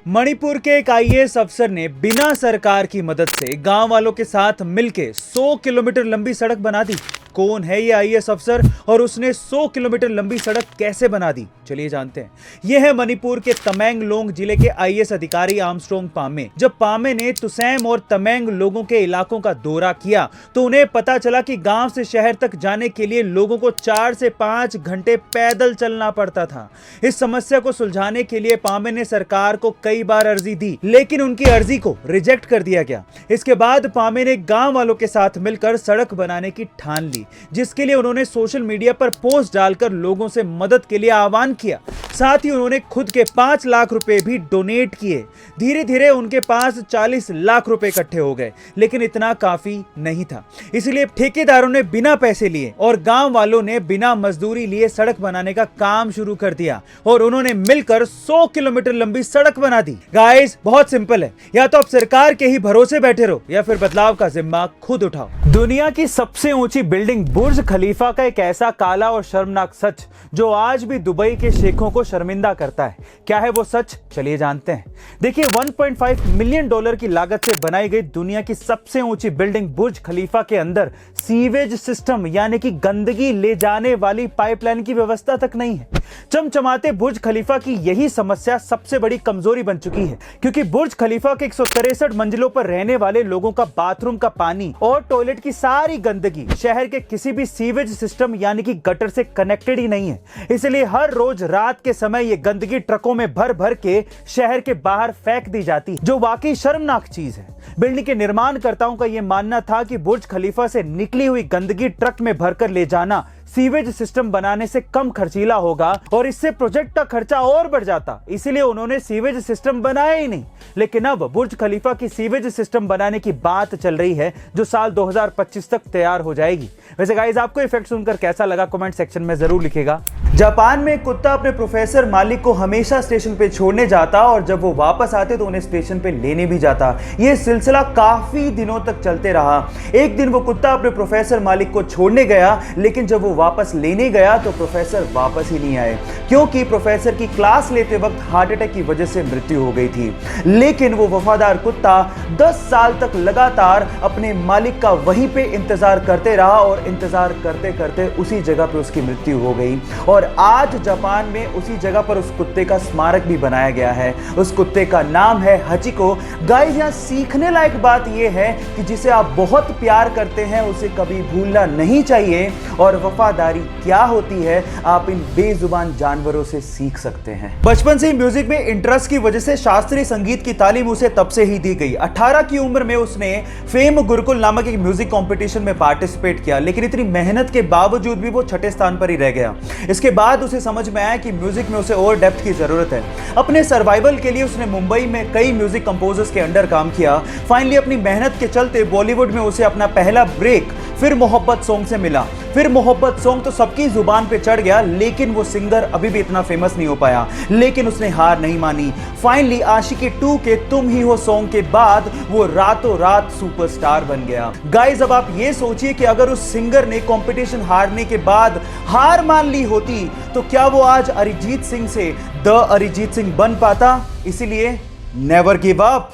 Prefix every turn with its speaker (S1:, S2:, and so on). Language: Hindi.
S1: मणिपुर के एक आईएएस अफसर ने बिना सरकार की मदद से गांव वालों के साथ मिलकर 100 किलोमीटर लंबी सड़क बना दी। कौन है ये आईएएस अफसर और उसने 100 किलोमीटर लंबी सड़क कैसे बना दी, चलिए जानते हैं। यह है मणिपुर के तमेंगलोंग जिले के आईएएस अधिकारी आर्मस्ट्रांग पामे। जब पामे ने तुसैम और तमेंग लोगों के इलाकों का दौरा किया तो उन्हें पता चला कि गांव से शहर तक जाने के लिए लोगों को 4 से 5 घंटे पैदल चलना पड़ता था। इस समस्या को सुलझाने के लिए पामे ने सरकार को कई बार अर्जी दी, लेकिन उनकी अर्जी को रिजेक्ट कर दिया गया। इसके बाद पामे ने गांव वालों के साथ मिलकर सड़क बनाने की ठान ली, जिसके लिए उन्होंने सोशल मीडिया पर पोस्ट डालकर लोगों से मदद के लिए आह्वान किया। साथ ही उन्होंने खुद के 5 लाख रुपए भी डोनेट किए। धीरे धीरे उनके पास 40 लाख रुपए इकट्ठे हो गए, लेकिन इतना काफी नहीं था। इसलिए ठेकेदारों ने बिना पैसे लिए और गांव वालों ने बिना मजदूरी लिए सड़क बनाने का काम शुरू कर दिया और उन्होंने मिलकर 100 किलोमीटर लंबी सड़क बना दी। गाइस, बहुत सिंपल है, या तो आप सरकार के ही भरोसे बैठे रहो या फिर बदलाव का जिम्मा खुद उठाओ। दुनिया की सबसे ऊंची बिल्डिंग बुर्ज खलीफा का एक ऐसा काला और शर्मनाक सच जो आज भी दुबई के शेखों को शर्मिंदा करता है। क्या है वो सच, चलिए जानते हैं। देखिए, 1.5 मिलियन डॉलर की लागत से बनाई गई दुनिया की सबसे ऊंची बिल्डिंग बुर्ज खलीफा के अंदर सीवेज सिस्टम यानी कि गंदगी ले जाने वाली पाइपलाइन की व्यवस्था तक नहीं है। चमचमाते बुर्ज खलीफा की यही समस्या सबसे बड़ी कमजोरी बन चुकी है, क्योंकि बुर्ज खलीफा के 163 मंजिलों पर रहने वाले लोगों का बाथरूम का पानी और टॉयलेट की सारी गंदगी शहर के किसी भी सीवेज सिस्टम यानी कि गटर से कनेक्टेड ही नहीं है। इसलिए हर रोज रात के समय ये गंदगी ट्रकों में भर भर के शहर के बाहर फेंक दी जाती है, जो वाकई शर्मनाक चीज है। बिल्डिंग के निर्माणकर्ताओं का यह मानना था कि बुर्ज खलीफा से निकली हुई गंदगी ट्रक में भरकर ले जाना सीवेज सिस्टम बनाने से कम खर्चीला होगा और इससे प्रोजेक्ट का खर्चा और बढ़ जाता, इसीलिए उन्होंने सीवेज सिस्टम बनाया ही नहीं। लेकिन अब बुर्ज खलीफा की सीवेज सिस्टम बनाने की बात चल रही है, जो साल 2025 तक तैयार हो जाएगी। वैसे गाइस, आपको इफेक्ट सुनकर कैसा लगा कमेंट सेक्शन में जरूर लिखिएगा। जापान में एक कुत्ता अपने प्रोफेसर मालिक को हमेशा स्टेशन पे छोड़ने जाता और जब वो वापस आते तो उन्हें स्टेशन पे लेने भी जाता। ये सिलसिला काफी दिनों तक चलते रहा। एक दिन वो कुत्ता अपने प्रोफेसर मालिक को छोड़ने गया, लेकिन जब वो वापस लेने गया तो प्रोफेसर वापस ही नहीं आए, क्योंकि प्रोफेसर की क्लास लेते वक्त हार्ट अटैक की वजह से मृत्यु हो गई थी। लेकिन वो वफादार कुत्ता 10 साल तक लगातार अपने मालिक का वहीं पे इंतजार करते रहा और इंतजार करते करते उसी जगह पे उसकी मृत्यु हो गई। और आज जापान में उसी जगह पर उस कुत्ते का स्मारक भी बनाया गया है। उस कुत्ते का नाम है हचिको। गाइस, यहाँ सीखने लायक बात यह है कि जिसे आप बहुत प्यार करते हैं उसे कभी भूलना नहीं चाहिए, और वफादारी क्या होती है आप इन बेजुबान जानवरों से सीख सकते हैं। बचपन से ही म्यूजिक में इंटरेस्ट की वजह से शास्त्रीय संगीत की तालीम उसे तब से ही दी गई। 18 की उम्र में उसने फेम गुरुकुल नामक एक म्यूजिक कंपटीशन में पार्टिसिपेट किया, लेकिन इतनी मेहनत के बावजूद भी वो 6ठे स्थान पर ही रह गया। इसके बाद उसे समझ में आया कि म्यूजिक में उसे और डेप्थ की जरूरत है। अपने सर्वाइवल के लिए उसने मुंबई में कई म्यूजिक कंपोजर्स के अंडर काम किया। फाइनली अपनी मेहनत के चलते बॉलीवुड में उसे अपना पहला ब्रेक फिर मोहब्बत सॉन्ग से मिला। फिर मोहब्बत सॉन्ग तो सबकी जुबान पे चढ़ गया, लेकिन वो सिंगर अभी भी इतना फेमस नहीं हो पाया। लेकिन उसने हार नहीं मानी। फाइनली आशिकी 2 के तुम ही हो सॉन्ग के बाद वो रातों रात सुपरस्टार बन गया। गाइस, अब आप ये सोचिए कि अगर उस सिंगर ने कंपटीशन हारने के बाद हार मान ली होती तो क्या वो आज अरिजीत सिंह से द अरिजीत सिंह बन पाता? इसीलिए नेवर गिव अप।